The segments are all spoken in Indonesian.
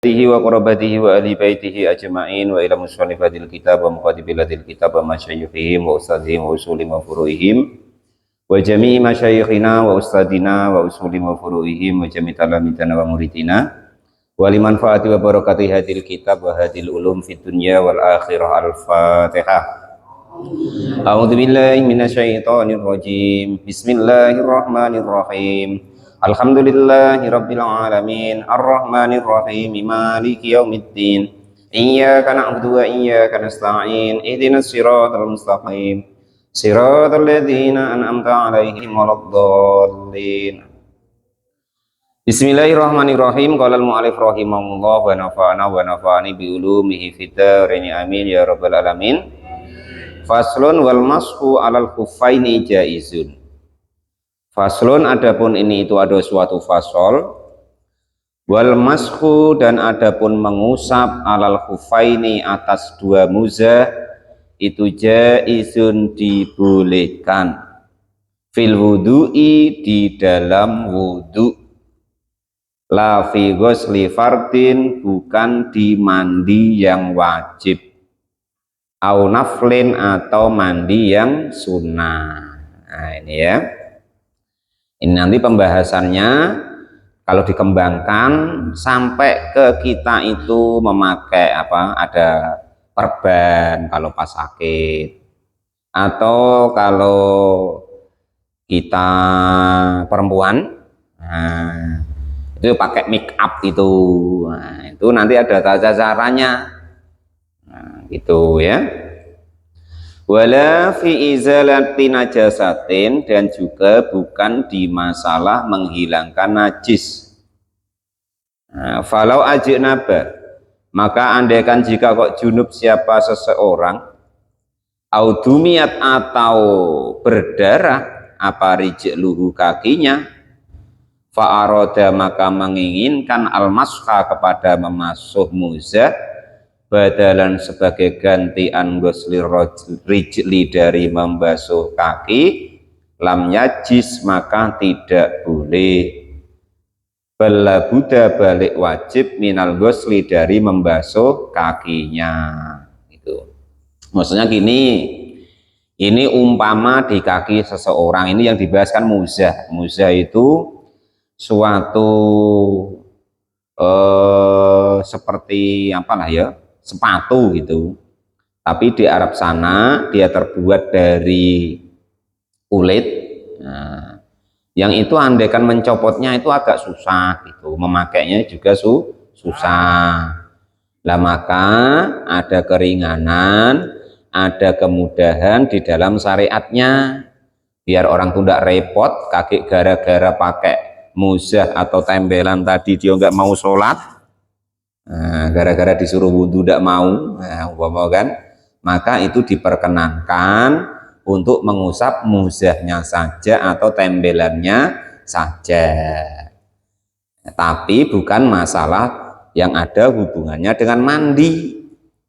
wa qurabatihi wa ahli baitihi ajma'in wa ila musannifadil kitab wa muqaddimatil kitab wa masyayikhihim wa ustadzihim wa usulim wa furu'ihim wa jami'i masyayikhina wa ustadzina wa usulim wa furu'ihim wa jami'i talamitana wa muridina wa liman fa'ati wa barakati hadil kitab wa hadil ulum fid dunya wal akhirah. Al-Fatihah. A'udzu billahi minasyaitonir rajim. Bismillahirrahmanirrahim. Alhamdulillahi rabbil alamin arrahmanir rahim maliki yaumiddin iyyaka na'budu wa iyyaka nasta'in ihdinas siratal mustaqim siratal ladzina an'amta 'alaihim waladdallin. Bismillahirrahmanirrahim. Qala al-mu'allif rahimahullah wa nafa'ana wa nafa'ani bi ulumihi fid dharain amin ya rabbal alamin. Faslun wal mashu 'alal khuffaini jaizun. Faslun, adapun ini itu ada suatu fasol. Wal mashu, dan adapun mengusap alal khuffaini atas dua muzah itu jaizun, dibolehkan. Fil wudu'i, di dalam wudu. La fi ghusli fardin, bukan di mandi yang wajib. Au naflin, atau mandi yang sunnah. Nah ini ya. Ini nanti pembahasannya kalau dikembangkan sampai ke kita itu memakai apa, ada perban kalau pas sakit, atau kalau kita perempuan, nah, itu pakai make up itu, nah, itu nanti ada tata caranya, nah, gitu ya. Wala fi izalati najasatin, dan juga bukan di masalah menghilangkan najis. Nah, falau ajnaba, maka andaikan jika kok junub siapa seseorang, audumiat, atau berdarah apa rijluhu, kakinya, fa'aroda, maka menginginkan almasha, kepada memasuh muzah, badalan sebagai gantian ghusli rijli, dari membasuh kaki, lam yajis, maka tidak boleh. Bala buddha, balik wajib, minal ghusli, dari membasuh kakinya. Itu maksudnya gini, ini umpama di kaki seseorang, ini yang dibahaskan muzah. Muzah itu suatu seperti apalah ya, sepatu gitu, tapi di Arab sana dia terbuat dari kulit. Nah, yang itu andaikan mencopotnya itu agak susah gitu, memakainya juga susah. Lah maka ada keringanan, ada kemudahan di dalam syariatnya, biar orang tuh tidak repot kaki gara-gara pakai muzah atau tembelan tadi dia nggak mau sholat. Nah, gara-gara disuruh wudhu tidak mau, nah, kan, maka itu diperkenankan untuk mengusap muzahnya saja atau tembelannya saja, tapi bukan masalah yang ada hubungannya dengan mandi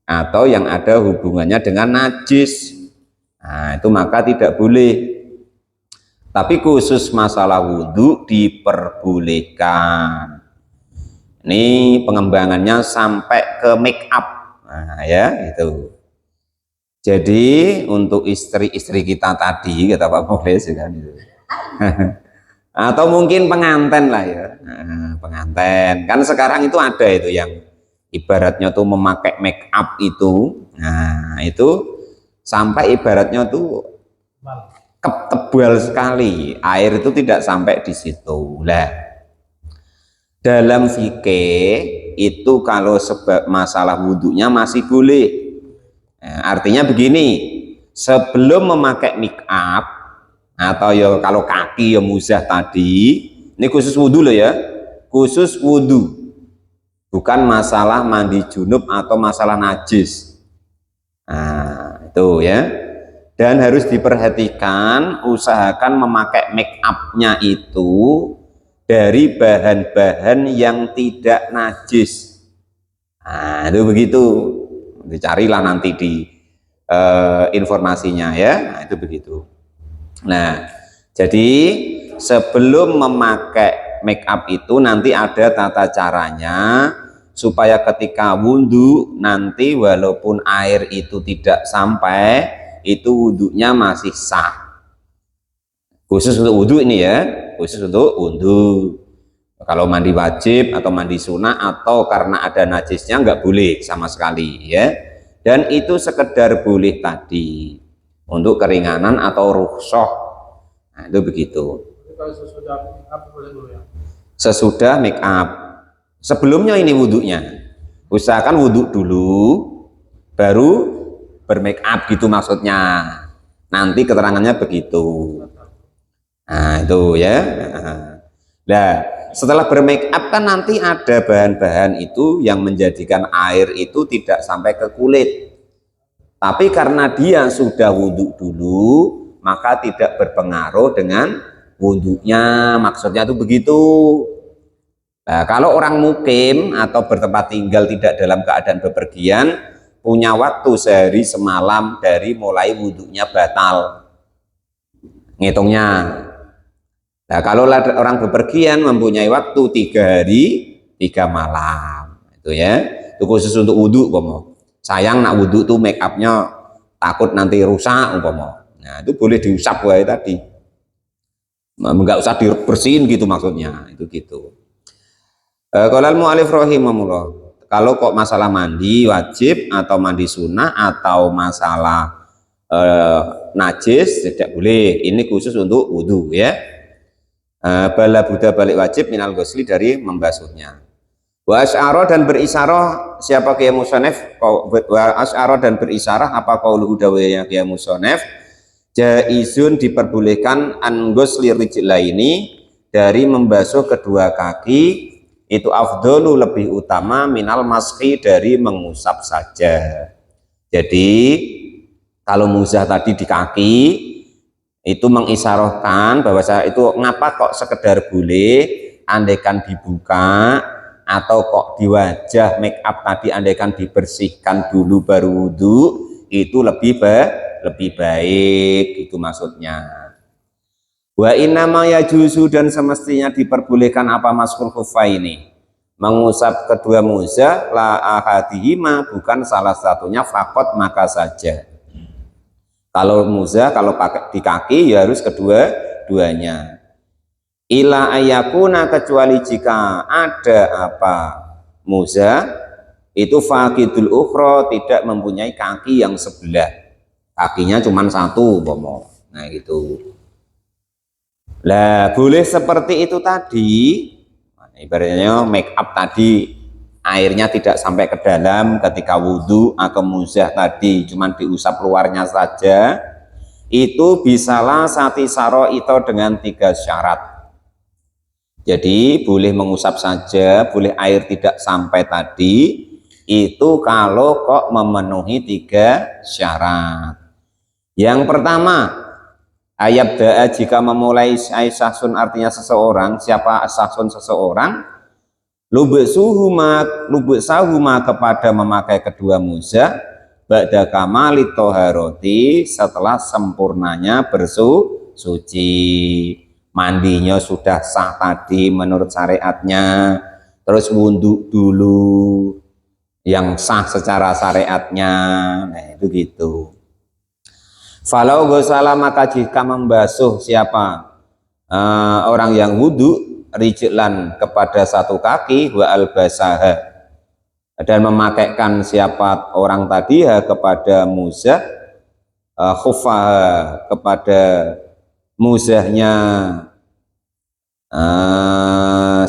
atau yang ada hubungannya dengan najis. Nah, itu maka tidak boleh. Tapi khusus masalah wudhu diperbolehkan. Ini pengembangannya sampai ke make up, nah ya itu. Jadi untuk istri-istri kita tadi, kata Pak Muklis kan itu. Atau mungkin pengantin lah ya, nah, pengantin kan sekarang itu ada itu yang ibaratnya tuh memakai make up itu, nah itu sampai ibaratnya tuh tebal sekali, air itu tidak sampai di situ lah. Dalam fikih itu kalau sebab masalah wudhunya masih boleh. Nah, artinya begini, sebelum memakai make up atau ya kalau kaki ya muzah tadi, ini khusus wudhu loh ya, khusus wudhu, bukan masalah mandi junub atau masalah najis. Nah itu ya, dan harus diperhatikan, usahakan memakai make upnya itu dari bahan-bahan yang tidak najis. Nah itu begitu, dicarilah nanti di informasinya ya. Nah itu begitu. Nah jadi sebelum memakai make up itu nanti ada tata caranya, supaya ketika wudhu nanti walaupun air itu tidak sampai, itu wudhunya masih sah. Khusus untuk wudhu ini ya, khusus untuk wudhu. Kalau mandi wajib atau mandi sunnah atau karena ada najisnya nggak boleh sama sekali ya. Dan itu sekedar boleh tadi untuk keringanan atau rukhsah. Nah, itu begitu. Kalau sesudah make up boleh dulu ya? Sesudah make up. Sebelumnya ini wudhunya. Usahakan wudhu dulu, baru bermake up gitu maksudnya. Nanti keterangannya begitu. Nah itu ya. Nah setelah bermake up kan nanti ada bahan-bahan itu yang menjadikan air itu tidak sampai ke kulit. Tapi karena dia sudah wudhu dulu, maka tidak berpengaruh dengan wudhunya. Maksudnya itu begitu. Nah, kalau orang mukim atau bertempat tinggal tidak dalam keadaan bepergian, punya waktu sehari semalam dari mulai wudhunya batal. Ngitungnya. Nah, kalau orang bepergian mempunyai waktu 3 hari 3 malam, itu ya. Itu khusus untuk wudhu, umpama. Sayang nak wudhu tuh make upnya takut nanti rusak, umpama. Nah, itu boleh diusap wae tadi. Enggak usah dibersihin gitu maksudnya, itu gitu. Qolal mu'alif rahimahullah, kalau kok masalah mandi wajib atau mandi sunnah atau masalah najis tidak boleh, ini khusus untuk wudhu ya. Bala buddha balik wajib minal ghusli dari membasuhnya. Wa asy'ara dan berisyarah siapa Kiai Musonef, wa asy'ara dan berisyarah apa qauluhu dawuhnya Kiai Musonef, jaizun diperbolehkan an ghusli rijlaini dari membasuh kedua kaki itu afdhalu lebih utama minal maski dari mengusap saja. Jadi kalau muzah tadi di kaki itu mengisyaratkan bahwa itu ngapa kok sekedar boleh andaikan dibuka, atau kok di wajah make up tadi andaikan dibersihkan dulu baru wudhu, itu lebih baik itu maksudnya. Wa innama yajuzu dan semestinya diperbolehkan apa maskul khufaini, mengusap kedua muzah la ahadihima, bukan salah satunya fakot maka saja. Kalau muzah kalau pakai di kaki ya harus kedua-duanya. Ila ayakuna, kecuali jika ada apa muzah itu faqidul ukhra, tidak mempunyai kaki yang sebelah, kakinya cuma satu umpama. Nah gitu. Lah boleh seperti itu tadi, ibaratnya make up tadi airnya tidak sampai ke dalam ketika wudhu atau muzah tadi cuman diusap luarnya saja, itu bisalah sati saro itu dengan 3 syarat. Jadi boleh mengusap saja, boleh air tidak sampai tadi, itu kalau kok memenuhi 3 syarat. Yang pertama, ayat da'a, jika memulai sahsun artinya seseorang, siapa sahsun seseorang, lubsahuma kepada memakai kedua muzah ba'da kamali toharoti, setelah sempurnanya bersuci, mandinya sudah sah tadi menurut syariatnya, terus wudhu dulu yang sah secara syariatnya. Nah itu gitu. Falau ghusala, maka jika membasuh siapa orang yang wudhu rijlan kepada satu kaki, wa albasaha, dan memakaikan siapa orang tadi kepada muzah khufaha, kepada muzahnya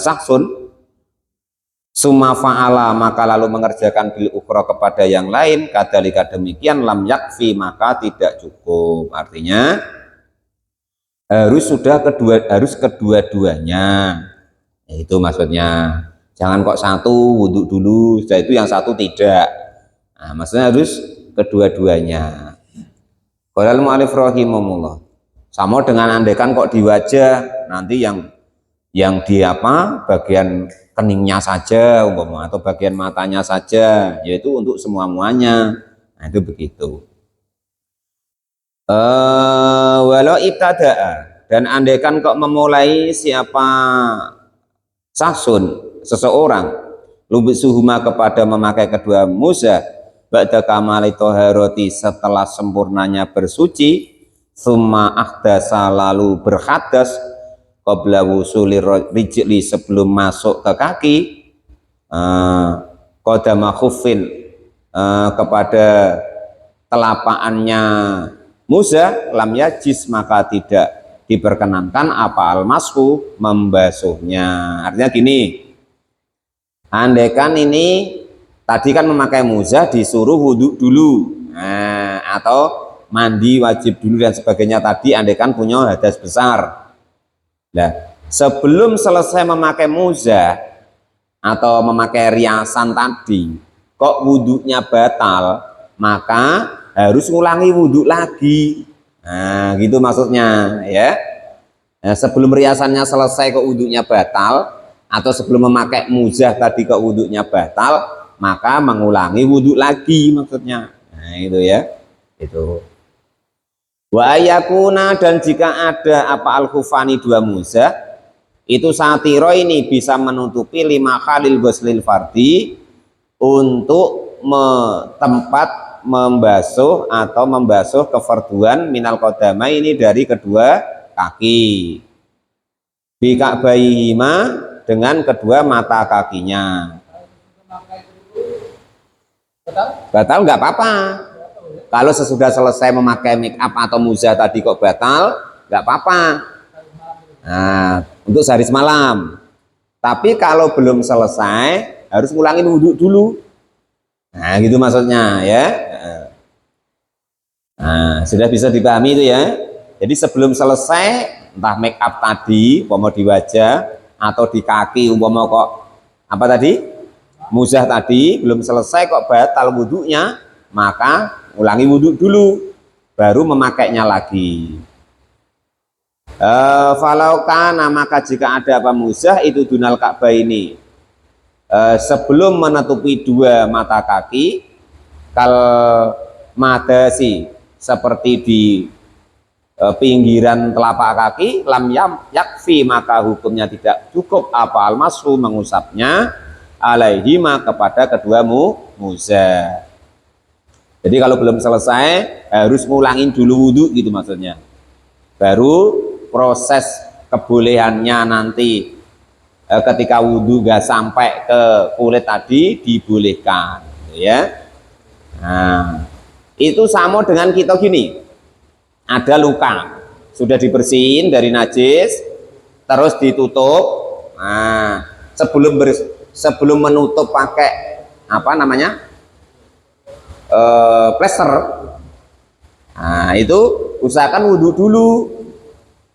saksun, summa fa'ala, maka lalu mengerjakan bil ukhra kepada yang lain, kadalika demikian, lam yakfi, maka tidak cukup. Artinya harus kedua-duanya. Itu maksudnya. Jangan kok satu wudhu dulu, setelah itu yang satu tidak. Nah, maksudnya harus kedua-duanya. Qolal mu'alif rahimahullah, sama dengan andaikan kok di wajah nanti yang di apa bagian keningnya saja umpama, atau bagian matanya saja, yaitu untuk semuanya. Nah itu begitu. Walau ibtada'a, dan andaikan kok memulai siapa sahsun seseorang lubsuhuma kepada memakai kedua muzah ba'da kamali toharoti setelah sempurnanya bersuci, summa ahdasa lalu berhadas qabla wusuli rijli sebelum masuk ke kaki, qadama khuffin kepada telapakannya muzah lam yajis maka tidak diperkenankan apa almashu membasuhnya. Artinya gini, andaikan ini tadi kan memakai muzah disuruh wudhu dulu, atau mandi wajib dulu dan sebagainya tadi, andaikan punya hadas besar. Nah, sebelum selesai memakai muzah atau memakai riasan tadi, kok wudhunya batal, maka harus ngulangi wudhu lagi. Nah, gitu maksudnya ya. Nah, sebelum riasannya selesai kok wudhunya batal, atau sebelum memakai muzah tadi kok wudhunya batal, maka mengulangi wudhu lagi maksudnya. Nah, itu ya. Itu. Wa ayakuna, dan jika ada apa al-khufani dua muzah, itu satiro ini bisa menutupi lima khalil ghuslil fardi untuk tempat membasuh atau membasuh kefarduan minal qadama ini dari kedua kaki, bika'baihima dengan kedua mata kakinya. Batal nggak apa-apa. Kalau sesudah selesai memakai make up atau muzah tadi kok batal, nggak apa-apa. Nah, untuk sehari semalam. Tapi kalau belum selesai, harus ngulangin wudhu dulu. Nah, gitu maksudnya ya. Nah, sudah bisa dipahami itu ya. Jadi sebelum selesai, entah make up tadi, umpama di wajah atau di kaki, umpama kok apa tadi, muzah tadi belum selesai kok batal wudhunya, maka ulangi wudhu dulu, baru memakainya lagi. Falau kana, maka jika ada apa muzah itu dunal Ka'bah ini, sebelum menutupi dua mata kaki, kal madasi seperti di pinggiran telapak kaki, lam yakfi maka hukumnya tidak cukup apa almasu mengusapnya alaihima kepada kedua muzah. Jadi kalau belum selesai harus ngulangin dulu wudhu gitu maksudnya. Baru proses kebolehannya nanti ketika wudhu gak sampai ke kulit tadi dibolehkan, ya. Nah, itu sama dengan kita gini, ada luka sudah dibersihin dari najis, terus ditutup. Nah, sebelum menutup pakai apa namanya? Plester. Nah, itu usahakan wudhu dulu.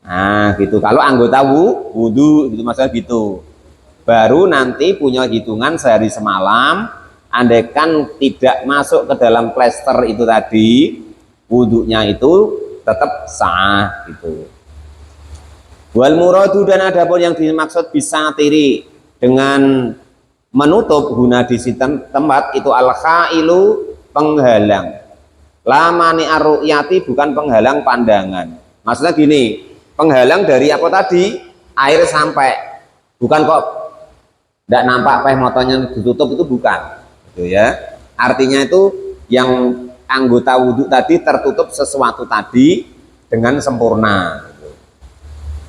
Nah, gitu. Kalau anggota wudhu gitu maksudnya gitu. Baru nanti punya hitungan sehari semalam. Andaikan tidak masuk ke dalam plester itu tadi, wudhunya itu tetap sah gitu. Wal muradu, dan adapun yang dimaksud bisa tiri dengan menutup guna di tempat itu al khailu, penghalang. Lamani arru'yati, bukan penghalang pandangan. Maksudnya gini, penghalang dari apa tadi? Air sampai. Bukan kok tidak nampak motornya ditutup, itu bukan. Gitu ya. Artinya itu yang anggota wudhu tadi tertutup sesuatu tadi dengan sempurna.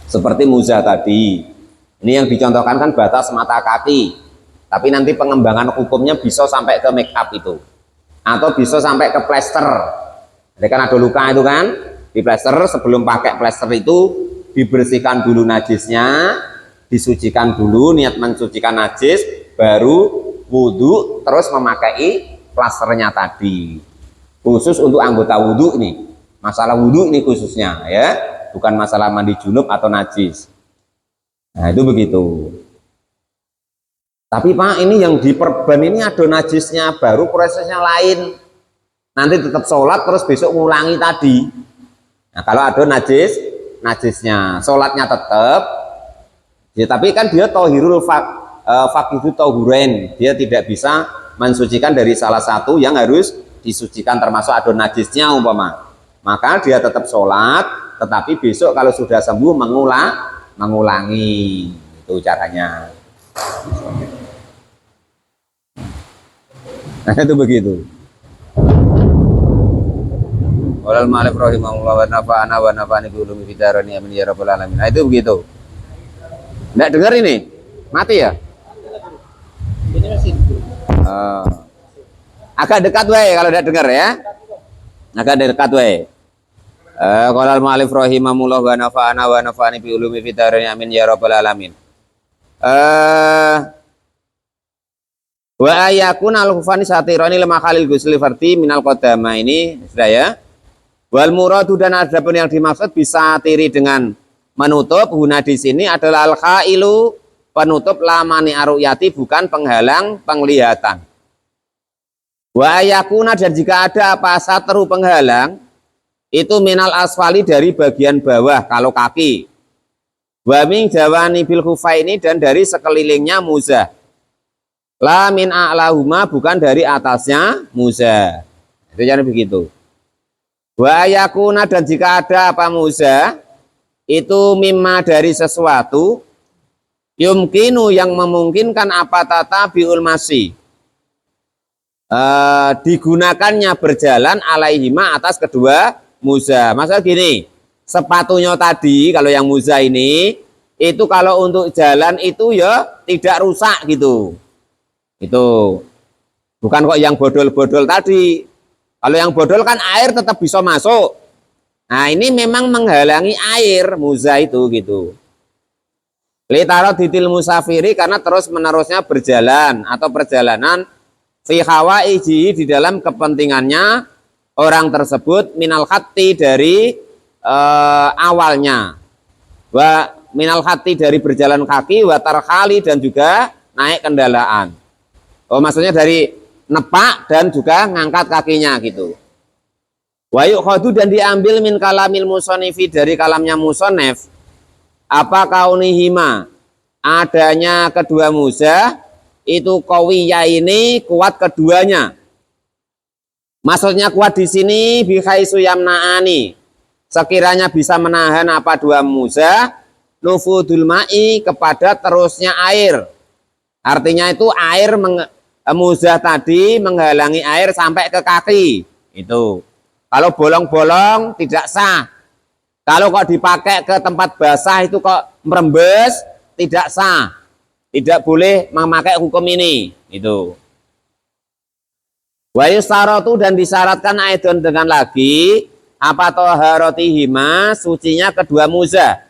Seperti muzah tadi. Ini yang dicontohkan kan batas mata kaki. Tapi nanti pengembangan hukumnya bisa sampai ke make up itu. Atau bisa sampai ke plester. Jadi kan ada luka itu kan, di plester, sebelum pakai plester itu dibersihkan dulu najisnya, disucikan dulu, niat mensucikan najis, baru wudhu, terus memakai plasternya tadi. Khusus untuk anggota wudhu nih, masalah wudhu ini khususnya ya, bukan masalah mandi junub atau najis. Nah itu begitu. Tapi Pak, ini yang diperban ini ada najisnya, baru prosesnya lain. Nanti tetap sholat terus besok ngulangi tadi. Nah kalau ada najisnya, sholatnya tetap. Ya, tapi kan dia tohirul fakidu tohuren, dia tidak bisa mensucikan dari salah satu yang harus disucikan, termasuk ada najisnya umpama. Maka dia tetap sholat, tetapi besok kalau sudah sembuh mengulangi. Itu caranya. Nah, itu begitu. Walal ma'alif rahimahullah wa nafa'ana wa nafa'ani bi ulumi fidarani amin ya rabbal alamin. Nah, itu begitu. Nggak dengar ini? Mati ya? Ini masih Oh. Agak dekat wae kalau tidak dengar ya. Agak dekat wae. Qala al mu'allif rahimahullah wa nafa'ana wa nafa'ani bi ulumi fidarani amin ya rabbal alamin. Wa ayakun al-khufani satirani lima khalil gusli farti minal qadama ini sudah ya. Wal muradu dan adapun yang dimaksud bisa tiri dengan menutup guna di sini adalah al-khailu penutup lamani aruyati bukan penghalang penglihatan. Wa ayakuna dan jika ada apa satru penghalang itu minal asfali dari bagian bawah kalau kaki. Wa min jawani bil khufaini dan dari sekelilingnya muzah. La min a'lahuma bukan dari atasnya muzah. Itu jadi begitu. Wa ayakuna dan jika ada apa muzah itu mimma dari sesuatu yumkinu yang memungkinkan apa tata biul masih digunakannya berjalan alaihima atas kedua muzah. Masalah gini, sepatunya tadi kalau yang muzah ini itu kalau untuk jalan itu ya tidak rusak gitu. Itu bukan kok yang bodol-bodol tadi. Kalau yang bodol kan air tetap bisa masuk. Nah, ini memang menghalangi air muzah itu gitu. Litarotitil musafiri karena terus menerusnya berjalan atau perjalanan fi hawaiji di dalam kepentingannya orang tersebut minal khatti dari awalnya. Wa minal khatti dari berjalan kaki wa tarhali dan juga naik kendaraan. Oh, maksudnya dari nepak dan juga ngangkat kakinya gitu. Wa yukhadu dan diambil min kalamil musonifi dari kalamnya musonef apa kaunihima adanya kedua muzah itu qawiyya ini kuat keduanya. Maksudnya kuat di sini bihaisu yamna'ani sekiranya bisa menahan apa dua muzah nufudul ma'i kepada terusnya air. Artinya itu air muzah tadi menghalangi air sampai ke kaki. Itu. Kalau bolong-bolong tidak sah. Kalau kok dipakai ke tempat basah itu kok merembes tidak sah. Tidak boleh memakai hukum ini. Itu. Wa yustaratu dan disyaratkan aidon dengan lagi apa toharotihima sucinya kedua muzah.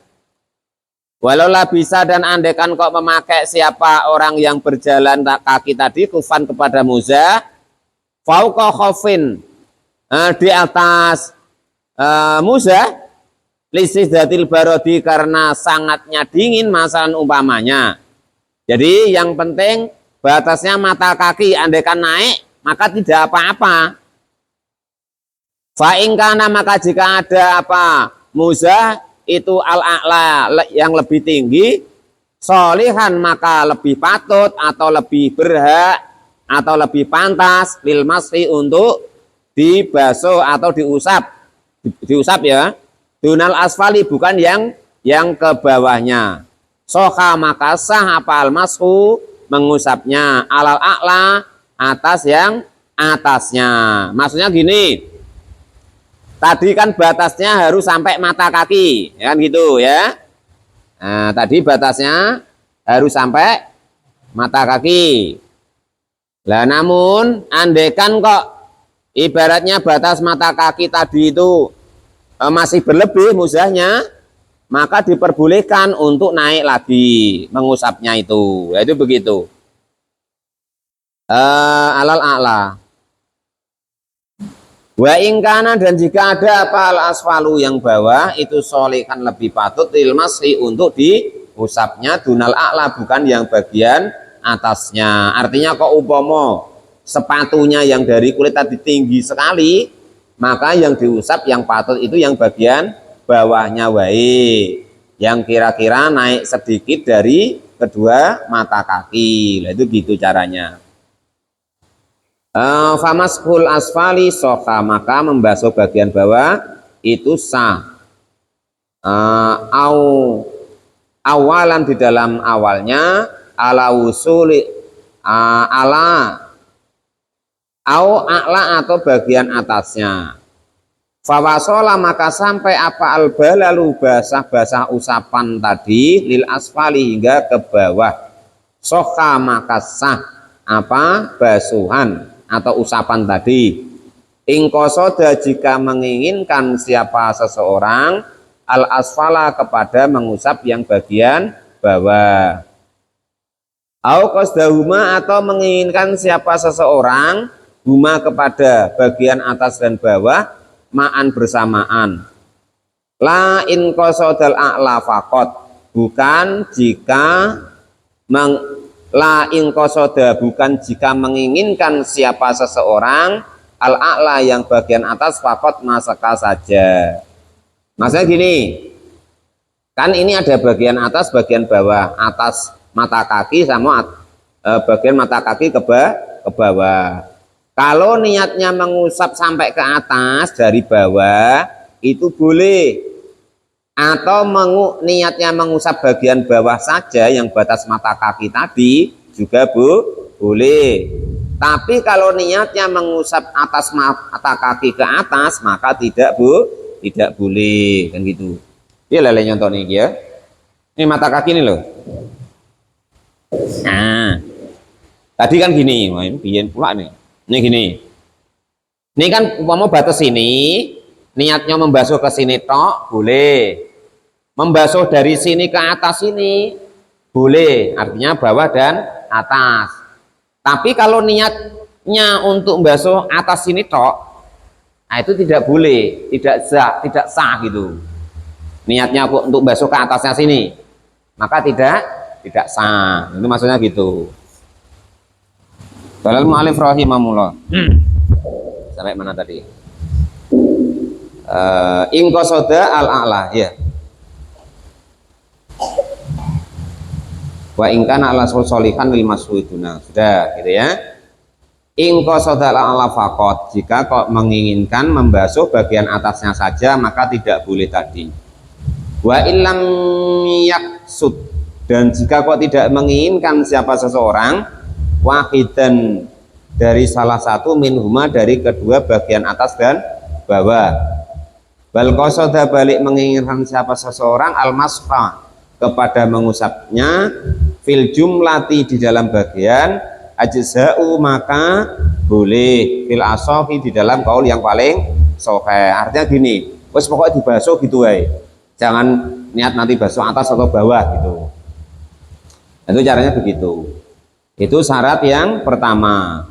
Walaulah bisa dan andekan kok memakai siapa orang yang berjalan kaki tadi kufan kepada muzah fauqa khofin di atas muzah lisizdatil barodi karena sangatnya dingin masalan umpamanya. Jadi yang penting batasnya mata kaki andekan naik maka tidak apa-apa. Fa in kana maka jika ada apa muzah itu al-a'la yang lebih tinggi solihan maka lebih patut atau lebih berhak atau lebih pantas lil masih untuk dibasuh atau diusap ya dunal asfali bukan yang ke bawahnya soha maka sah apa al-mashu mengusapnya alal a'la atas yang atasnya. Maksudnya gini, tadi kan batasnya harus sampai mata kaki, ya kan gitu ya. Nah, tadi batasnya harus sampai mata kaki. Lah namun andekan kok ibaratnya batas mata kaki tadi itu masih berlebih muzahnya, maka diperbolehkan untuk naik lagi mengusapnya itu. Ya, itu begitu. Alal a'la. Wa ingkana dan jika ada apa al asfalu yang bawah itu solikan lebih patut lil masih untuk diusapnya dunal a'la bukan yang bagian atasnya. Artinya kok upomo sepatunya yang dari kulit tadi tinggi sekali maka yang diusap yang patut itu yang bagian bawahnya wae yang kira-kira naik sedikit dari kedua mata kaki. Nah, itu gitu caranya. Famaskul asfali soka maka membasuh bagian bawah itu sah. Awalan di dalam awalnya ala usuli ala au a'la atau bagian atasnya. Fawasola maka sampai apa albalalu basah-basah usapan tadi lil asfali hingga ke bawah. Soka maka sah apa basuhan atau usapan tadi. Ingkosoda jika menginginkan siapa seseorang al asfala kepada mengusap yang bagian bawah. Au qasdahuma atau menginginkan siapa seseorang huma kepada bagian atas dan bawah ma'an bersamaan. La in qasodal a'la faqat, bukan jika la in qasoda bukan jika menginginkan siapa seseorang al a'la yang bagian atas faqat masaka saja. Maksudnya gini, kan ini ada bagian atas bagian bawah, atas mata kaki sama bagian mata kaki ke bawah. Kalau niatnya mengusap sampai ke atas dari bawah itu boleh, atau niatnya mengusap bagian bawah saja yang batas mata kaki tadi juga boleh. Tapi kalau niatnya mengusap atas mata kaki ke atas maka tidak boleh, kan gitu. Dia lele nyontoh nih ya. Ini mata kaki nih loh. Nah, tadi kan gini, ini biyen pula nih. Ini gini. Ini kan umpama batas ini, niatnya membasuh ke sini tok boleh. Membasuh dari sini ke atas ini boleh, artinya bawah dan atas. Tapi kalau niatnya untuk membasuh atas sini tok, nah itu tidak boleh, tidak sah gitu. Niatnya untuk membasuh ke atasnya sini, maka tidak sah. Itu maksudnya gitu. Dalal mu'alif rahimahullah. Sampai mana tadi? Ingkosoda al-a'la ya. Wa ingkana ala solihan lil maswiduna. Sudah gitu ya. Ingkosoda al-a'la faqat, jika kok menginginkan membasuh bagian atasnya saja maka tidak boleh tadi. Wa illam yaksud, dan jika kok tidak menginginkan siapa seseorang wahidan dari salah satu minhuma dari kedua bagian atas dan bawah, bal qasada balik menginginkan siapa seseorang al-masfa kepada mengusapnya fil jumlati di dalam bagian ajza'u maka boleh fil asofi di dalam kaul yang paling sahih. Artinya gini, wes pokoknya dibasuh gitu wae, jangan niat nanti basuh atas atau bawah gitu. Itu caranya begitu. Itu syarat yang pertama.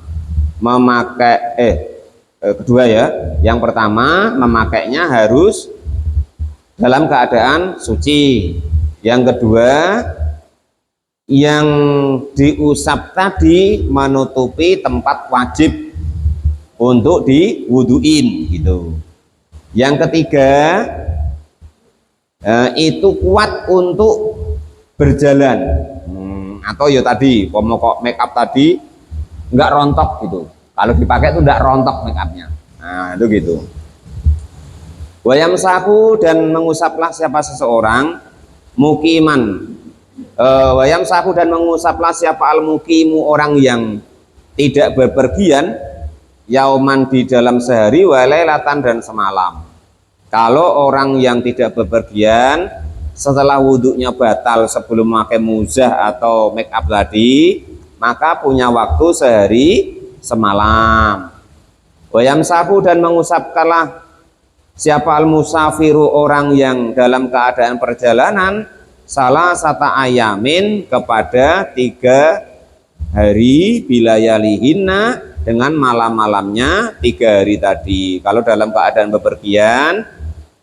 Kedua ya. Yang pertama, memakainya harus dalam keadaan suci. Yang kedua, yang diusap tadi menutupi tempat wajib untuk diwuduin gitu. Yang ketiga, itu kuat untuk berjalan. Atau ya tadi pokok make up tadi nggak rontok gitu, kalau dipakai itu nggak rontok make upnya. Nah itu gitu. Wayam sahu, dan mengusaplah siapa seseorang mukiman. Wayam sahu, dan mengusaplah siapa al mukimu, orang yang tidak bepergian, yauman di dalam sehari, walailatan dan semalam. Kalau orang yang tidak bepergian setelah wudhunya batal sebelum memakai muzah atau make up tadi, maka punya waktu sehari semalam. Wayam sahu, dan mengusapkanlah siapa al musafiru, orang yang dalam keadaan perjalanan, salah sata ayamin kepada 3 hari bilayalihinna dengan malam-malamnya 3 hari tadi. Kalau dalam keadaan bepergian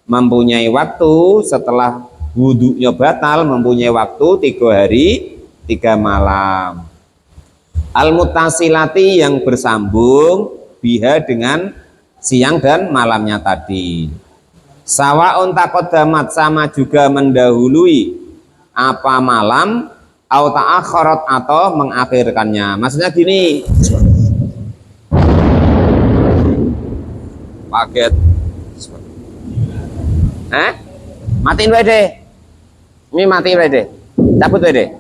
mempunyai waktu setelah wudhunya batal, mempunyai waktu 3 hari 3 malam. Al-mutasilati, yang bersambung biha dengan siang dan malamnya tadi. Sawaun taqaddamat, sama juga mendahului apa malam, au ta'akharat atau mengakhirkannya. Maksudnya gini, paket matiin wae deh. Ini mati deh, cabut deh.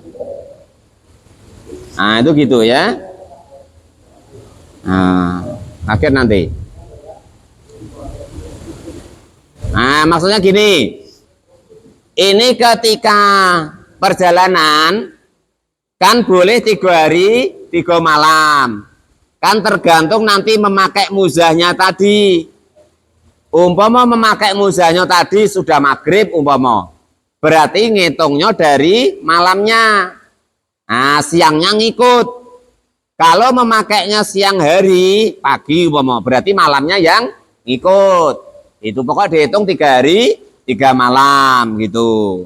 Nah itu gitu ya. Nah, Akhir nanti. Nah, maksudnya gini. Ini ketika perjalanan kan boleh 3 hari 3 malam. Kan tergantung nanti memakai muzahnya tadi. Umpama memakai muzahnya tadi sudah maghrib umpama. Berarti ngitungnya dari malamnya. Nah, siangnya ngikut. Kalau memakainya siang hari, pagi umpama, berarti malamnya yang ngikut. Itu pokok dihitung 3 hari 3 malam gitu.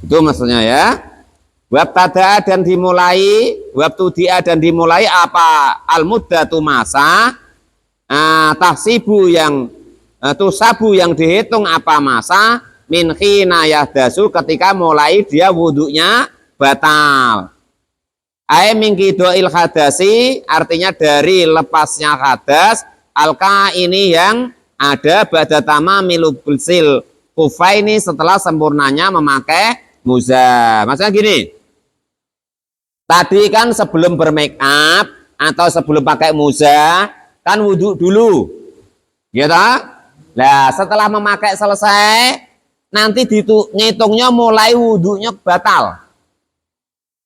Itu maksudnya ya. Wab tada dan dimulai, wab tudia dan dimulai apa? Al-muddatu masa, tahsibu yang tusabu yang dihitung apa masa, min khina yahdasu ketika mulai dia wudhunya batal. Ai min qidoil hadasi artinya dari lepasnya hadas, alka ini yang ada pada tamamil ghusl kufaini setelah sempurnanya memakai muzah. Maksudnya gini. Tadi kan sebelum bermake up atau sebelum pakai muzah kan wudhu dulu. Gitu. Nah, setelah memakai selesai nanti ngitungnya mulai wudhunya batal.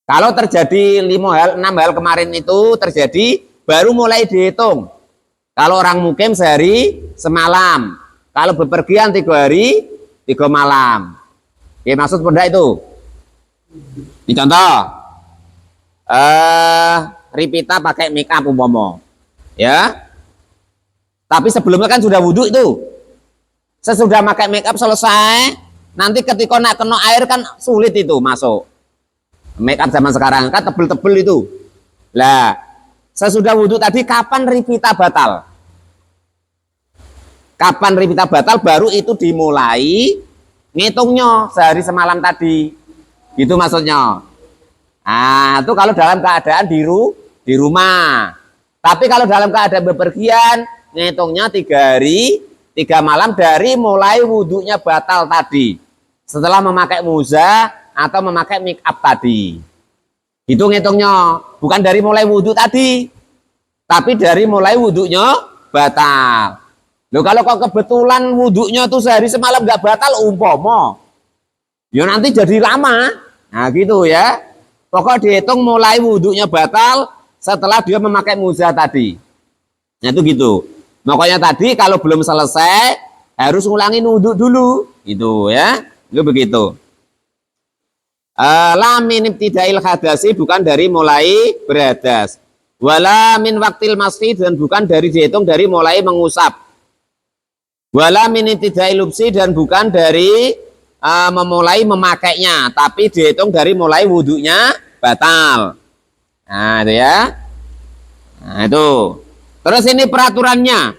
Kalau terjadi 6 hal kemarin itu terjadi baru mulai dihitung. Kalau orang mukim sehari semalam. Kalau bepergian 3 hari 3 malam. Ya maksud benda itu. Ini contoh. Ripita pakai make up umpama. Ya. Tapi sebelumnya kan sudah wudhu itu. Sesudah pakai make up selesai, nanti ketika nak kena air kan sulit itu masuk. Make up zaman sekarang kan tebel-tebel itu. Lah, sesudah wudhu tadi kapan ripita batal? Kapan ripita batal baru itu dimulai ngitungnya sehari semalam tadi. Gitu maksudnya. Nah, itu kalau dalam keadaan di rumah. Tapi kalau dalam keadaan bepergian, ngitungnya 3 hari 3 malam dari mulai wudhunya batal tadi. Setelah memakai muzah atau memakai make up tadi. Itu ngitungnya. Bukan dari mulai wudhu tadi. Tapi dari mulai wudhunya batal. Loh kalau kok kebetulan wudhunya tuh sehari semalam nggak batal umpama. Ya nanti jadi lama. Nah gitu ya. Pokok dihitung mulai wudhunya batal setelah dia memakai muzah tadi. Nah itu gitu. Makanya tadi kalau belum selesai harus ngulangin wudhu dulu. Gitu ya. Itu begitu. La min ibtidail hadasi bukan dari mulai berhadas. Wala min waktil masfi dan bukan dari dihitung dari mulai mengusap. Wala min ibtidail lubsi dan bukan dari memulai memakainya, tapi dihitung dari mulai wudhunya batal. Nah itu ya. Nah itu. Terus ini peraturannya.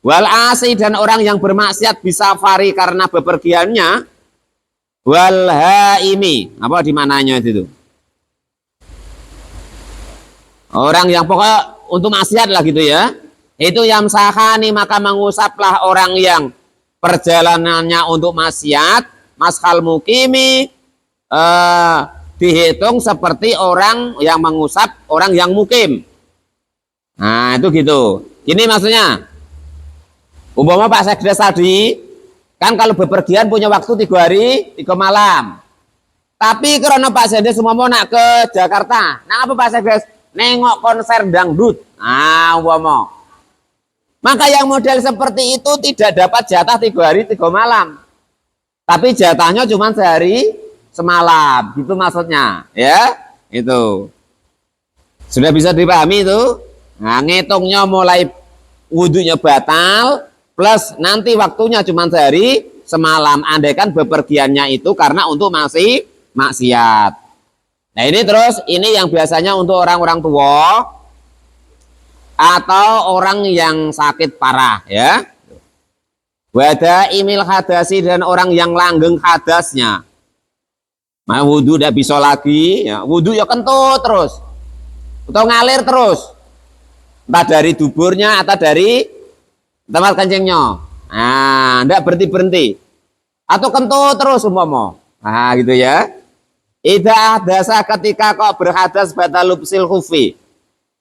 Wal asi dan orang yang bermaksiat bisa fari karena bepergiannya. Wal haimi. Apa di mananya itu? Orang yang pokok untuk maksiat lah gitu ya. Itu yang sahani maka mengusaplah orang yang perjalanannya untuk maksiat. Mashal mukimi dihitung seperti orang yang mengusap orang yang mukim. Nah itu gitu. Ini maksudnya umpama Pak Sekdes tadi kan kalau bepergian punya waktu 3 hari 3 malam. Tapi karena Pak Sekdes umpama nak ke Jakarta, nah apa Pak Sekdes nengok konser dangdut. Nah umpama. Maka yang model seperti itu tidak dapat jatah 3 hari 3 malam. Tapi jatahnya cuma sehari semalam, gitu maksudnya, ya. Itu. Sudah bisa dipahami itu? Nah, ngitungnya mulai wudhunya batal plus nanti waktunya cuma sehari semalam. Andaikan bepergiannya itu karena untuk masih maksiat. Nah, ini terus ini yang biasanya untuk orang-orang tua atau orang yang sakit parah, ya. Wada imil hadasi dan orang yang langgeng hadasnya. Nah, wudhu udah bisa lagi, ya. Wudhu ya kentut terus, atau ngalir terus, entah dari duburnya atau dari tempat kencingnya. Nah, ndak berhenti atau kentut terus umpama. Nah, gitu ya. Idza dasa ketika kok berhadas batal lubsil khufi.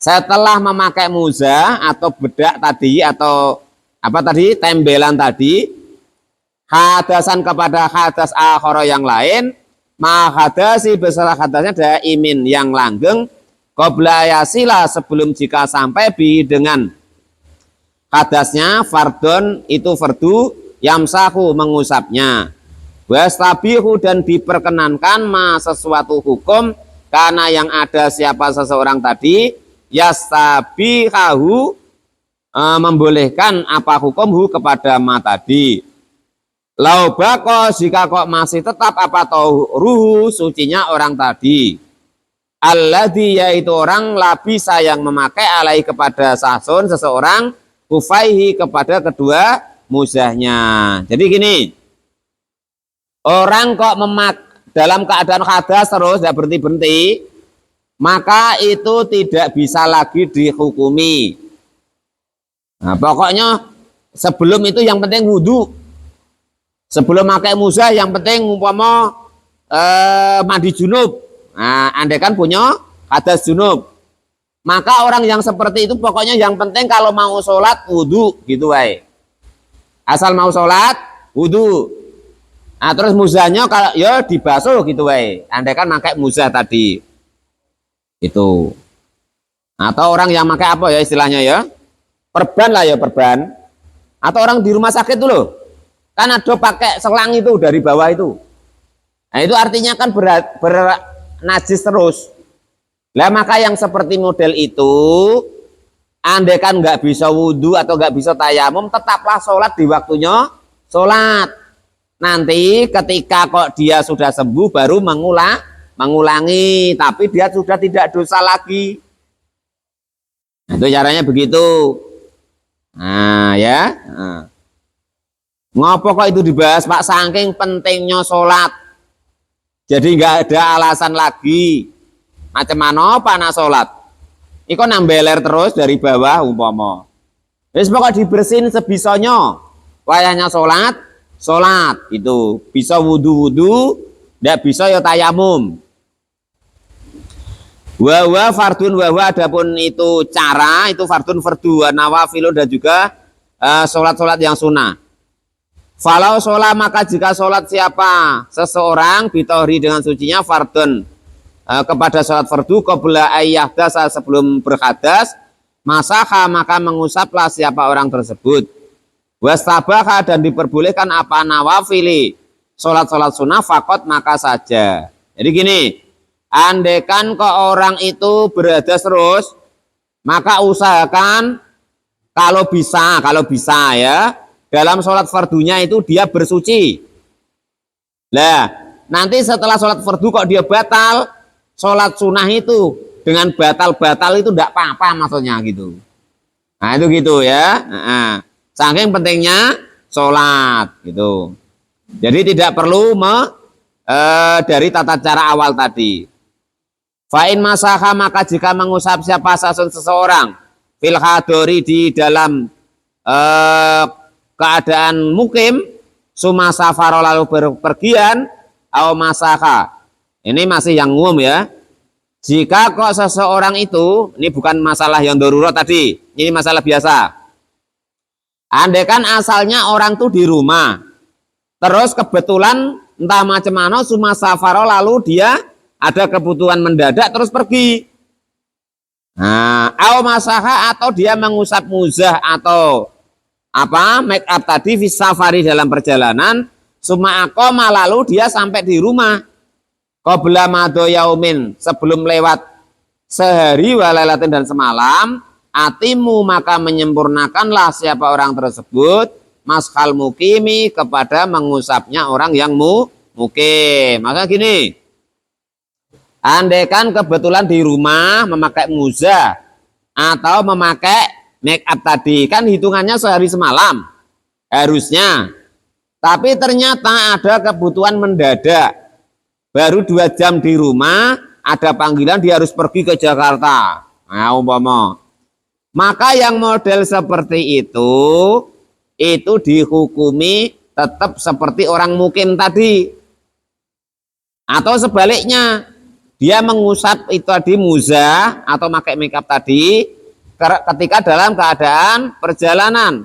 setelah memakai muzah atau bedak tadi atau apa tadi tembelan tadi, hadasan kepada hadas akhara yang lain, ma hadasi beserta hadasnya daimin yang langgeng, qabla yasila sebelum jika sampai bi dengan hadasnya fardon itu fardu yamsahu mengusapnya, wastabihu dan diperkenankan ma sesuatu hukum karena yang ada siapa seseorang tadi yastabihahu membolehkan apa hukum kepada ma tadi. Lau bako jika kok masih tetap apa ruhu sucinya orang tadi. Alladzi yaitu orang labisa yang memakai alai kepada sasun seseorang kufaihi kepada kedua muzahnya. Jadi gini, orang kok dalam keadaan hadas terus tidak berhenti-berhenti, maka itu tidak bisa lagi dihukumi. Nah, pokoknya sebelum itu yang penting wudhu. Sebelum pakai muzah yang penting umpama mandi junub. Nah, andai kan punya hadas junub. Maka orang yang seperti itu pokoknya yang penting kalau mau sholat wudhu gitu wae. Asal mau sholat wudhu. Nah, terus muzahnya kalau ya dibasuh gitu wae. Andai kan pakai muzah tadi. Itu. Atau orang yang pakai apa ya istilahnya ya? Perban lah ya perban. Atau orang di rumah sakit tuh loh. Kan ada pakai selang itu dari bawah itu. Nah itu artinya kan bernajis terus. Lah maka yang seperti model itu, andai kan nggak bisa wudhu atau nggak bisa tayamum, tetaplah sholat di waktunya sholat. Nanti ketika kok dia sudah sembuh baru mengulangi, tapi dia sudah tidak dosa lagi. Nah, itu caranya begitu. Nah ya. Nah. Ngopo kok itu dibahas Pak, saking pentingnya sholat. Jadi nggak ada alasan lagi. Macam mana Pak nak sholat? Iko nambeler terus dari bawah umpama. Wis pokok dibersihin sebisanya. Wayahnya sholat itu bisa wudhu, ndak bisa ya tayamum. Wa fardun adapun itu cara itu fardun fardu nawafilun dan juga sholat-sholat yang sunnah. Falau sholat maka jika sholat siapa seseorang bitohri dengan sucinya fardun kepada sholat fardu qabla ayyahdas sebelum berhadas masaha maka mengusaplah siapa orang tersebut wastabaha dan diperbolehkan apa nawafili sholat-sholat sunnah fakot maka saja. Jadi gini, andekan kok orang itu berhadas terus maka usahakan kalau bisa ya dalam sholat fardunya itu dia bersuci. Lah, nanti setelah sholat fardu kok dia batal, sholat sunnah itu dengan batal-batal itu tidak apa-apa maksudnya gitu. Nah itu gitu ya. Saking pentingnya sholat gitu. Jadi tidak perlu dari tata cara awal tadi. Fa'in masaha maka jika mengusap siapa sasun seseorang fil hadori di dalam keadaan mukim suma safaro lalu berpergian au masaka. Ini masih yang umum ya. Jika kok seseorang itu, ini bukan masalah yang darurat tadi, ini masalah biasa. Andai kan asalnya orang tuh di rumah, terus kebetulan entah macam mana suma safaro lalu dia ada kebutuhan mendadak terus pergi. Nah, au masaka atau dia mengusap muzah atau make up tadi fis safari dalam perjalanan summa aqama lalu dia sampai di rumah qabla madho yaumin sebelum lewat sehari walailatin dan semalam atimu maka menyempurnakanlah siapa orang tersebut mashal mukimi kepada mengusapnya orang yang mukim. Maka gini, andaikan kebetulan di rumah memakai muzah atau memakai make up tadi kan hitungannya sehari semalam harusnya, tapi ternyata ada kebutuhan mendadak baru 2 jam di rumah ada panggilan dia harus pergi ke Jakarta. Nah umpama maka yang model seperti itu dihukumi tetap seperti orang mukim tadi atau sebaliknya dia mengusap itu tadi muzah atau pakai makeup tadi ketika dalam keadaan perjalanan.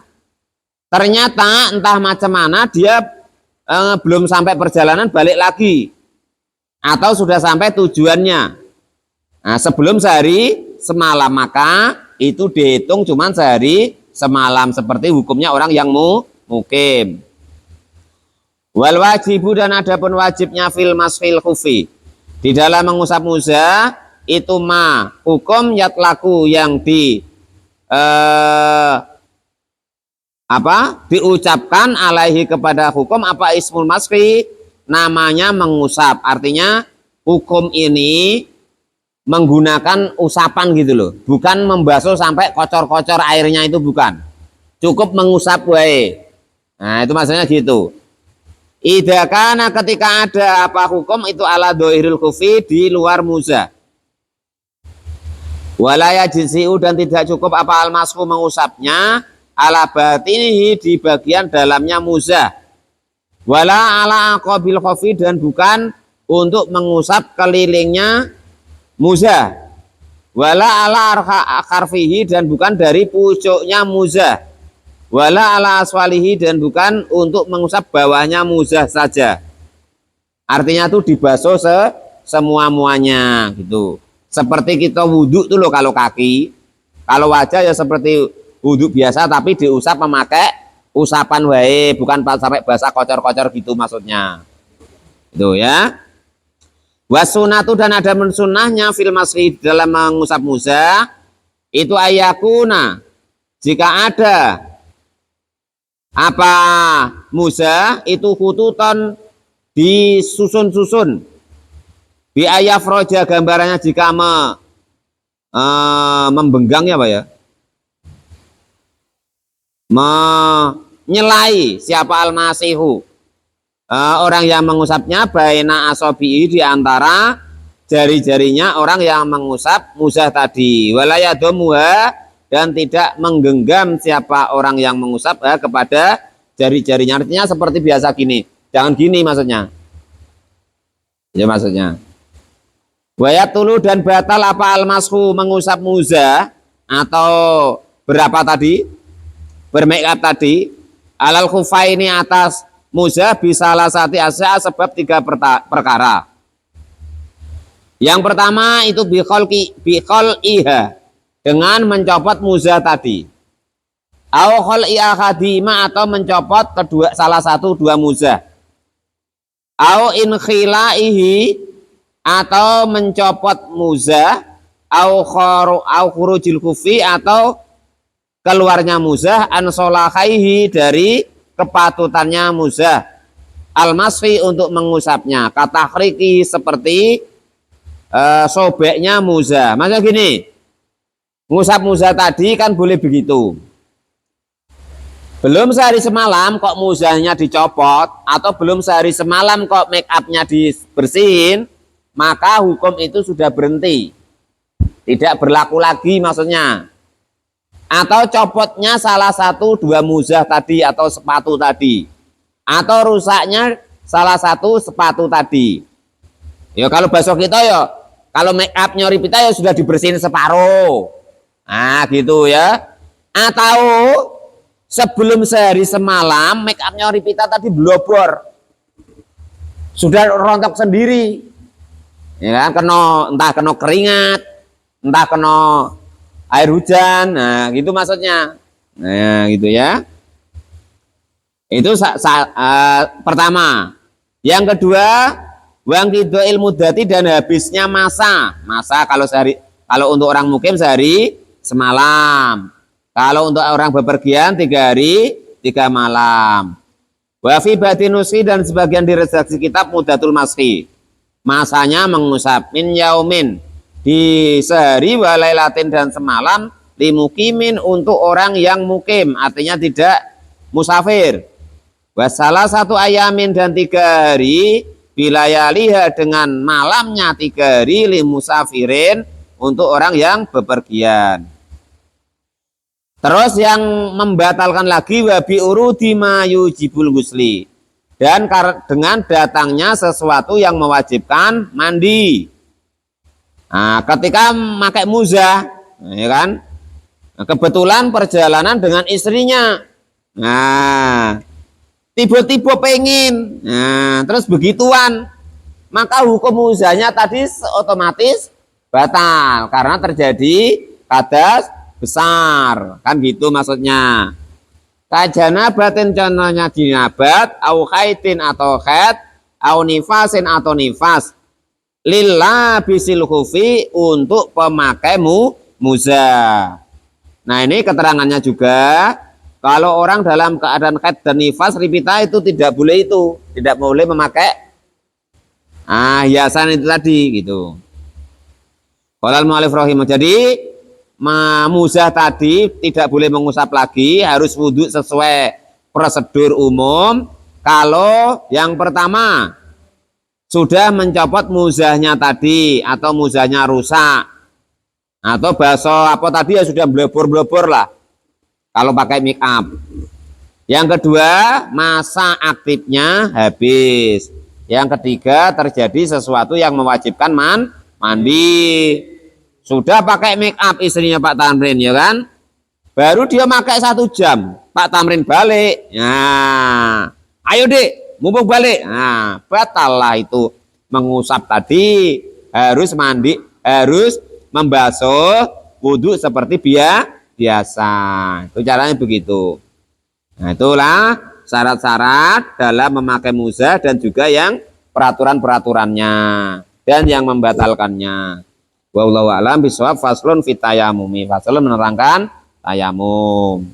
Ternyata entah macam mana dia belum sampai perjalanan balik lagi atau sudah sampai tujuannya. Nah, sebelum sehari semalam maka itu dihitung cuma sehari semalam seperti hukumnya orang yang mukim. Wal wajibu dan adapun wajibnya fil masfil khufi di dalam mengusap muzah itu hukum yatlaku yang diucapkan alaihi kepada hukum ismul masfi namanya mengusap. Artinya hukum ini menggunakan usapan gitu loh, bukan membasuh sampai kocor-kocor airnya, itu bukan, cukup mengusap wae. Nah itu maksudnya gitu. Idza kana ketika ada hukum itu ala dohirul khufi di luar muzah. Walaya jinsiu dan tidak cukup al-mashu mengusapnya ala batinihi di bagian dalamnya muzah. Wala ala aqabil khufi dan bukan untuk mengusap kelilingnya muzah. Wala ala karfihi dan bukan dari pucuknya muzah. Wala ala aswalihi dan bukan untuk mengusap bawahnya muzah saja. Artinya tuh dibasuh semua-muanya gitu. Seperti kita wudhu tuh loh kalau kaki. Kalau wajah ya seperti wudhu biasa tapi diusap memakai usapan wae, bukan sampai basah kocor-kocor gitu maksudnya. Itu ya. Wasunatu dan ada mensunahnya fil masri dalam mengusap muzah itu ayakuna jika ada muzah itu khututon disusun-susun bi ayafroja gambarannya jika membenggang ya menyelai siapa al-masihu orang yang mengusapnya baina asobi'i di antara jari-jarinya orang yang mengusap muzah tadi walayadomuha dan tidak menggenggam siapa orang yang mengusap kepada jari-jarinya. Artinya seperti biasa gini, jangan gini maksudnya ya maksudnya. Wayatulu dan batal al-mashu mengusap muzah atau berapa tadi bermakeup tadi alal khufaini atas muzah bisa lasati asya sebab 3 perkara. Yang pertama itu bikol iha dengan mencopot muzah tadi. Au khol ihadima atau mencopot salah satu dua muzah. Au in khilaihi atau mencopot muzah. Au khurujil kufi atau keluarnya muzah an solahaihi dari kepatutannya muzah al-masfi untuk mengusapnya katahriki seperti sobeknya muzah. Maksudnya gini, ngusap muzah tadi kan boleh begitu, belum sehari semalam kok muzahnya dicopot atau belum sehari semalam kok make upnya dibersihin, maka hukum itu sudah berhenti, tidak berlaku lagi maksudnya. Atau copotnya salah satu dua muzah tadi atau sepatu tadi, atau rusaknya salah satu sepatu tadi. Ya kalau besok kita ya, kalau make up nyori kita ya sudah dibersihin separuh. Nah gitu ya. Atau sebelum sehari semalam make up nyori kita tadi blobor, sudah rontok sendiri. Ya kan, entah kena keringat, entah kena air hujan, nah gitu maksudnya. Nah gitu ya. Itu pertama. Yang kedua, wang kido ilmu dati dan habisnya masa kalau untuk orang mukim sehari semalam, kalau untuk orang bepergian 3 hari 3 malam. Wafi batinusi dan sebagian di redaksi kitab mudatul maski, masanya mengusap min yaumin di sehari walailatin dan semalam limukimin untuk orang yang mukim, artinya tidak musafir. Wasalah satu ayamin dan 3 hari bilayaliha dengan malamnya 3 hari limusafirin untuk orang yang bepergian. Terus yang membatalkan lagi wabi urudi ma yujibul ghusli, dan dengan datangnya sesuatu yang mewajibkan mandi. Nah, ketika pakai muzah, ya kan? Nah, kebetulan perjalanan dengan istrinya. Nah, tiba-tiba pengen. Nah, terus begituan. Maka hukum muzahnya tadi otomatis batal karena terjadi hadas besar. Kan gitu maksudnya. Kajana batin contohnya jinabat, au khaitin atau khaid, au nifasin atau nifas. Lillah bisil khufi untuk pemakai muzah. Nah ini keterangannya juga kalau orang dalam keadaan haid dan nifas ribita itu tidak boleh tidak boleh memakai hiasan itu tadi gitu. Qala al-mu'allif rahimah. Jadi muzah tadi tidak boleh mengusap lagi, harus wudhu sesuai prosedur umum. Kalau yang pertama sudah mencopot muzahnya tadi atau muzahnya rusak atau baso apa tadi ya sudah blebor-blebor lah kalau pakai make up. Yang kedua, masa aktifnya habis. Yang ketiga, terjadi sesuatu yang mewajibkan mandi. Sudah pakai make up istrinya Pak Tamrin, ya kan? Baru dia pakai 1 jam, Pak Tamrin balik. Nah, ayo dek, mumpung balik. Nah, batal lah itu mengusap tadi. Harus mandi, harus membasuh wudhu seperti biasa. Itu caranya begitu. Nah, itulah syarat-syarat dalam memakai muzah dan juga yang peraturan-peraturannya dan yang membatalkannya. Wallahu a'lam bishawab. Faslun fit tayamumi. Faslun menerangkan tayamum.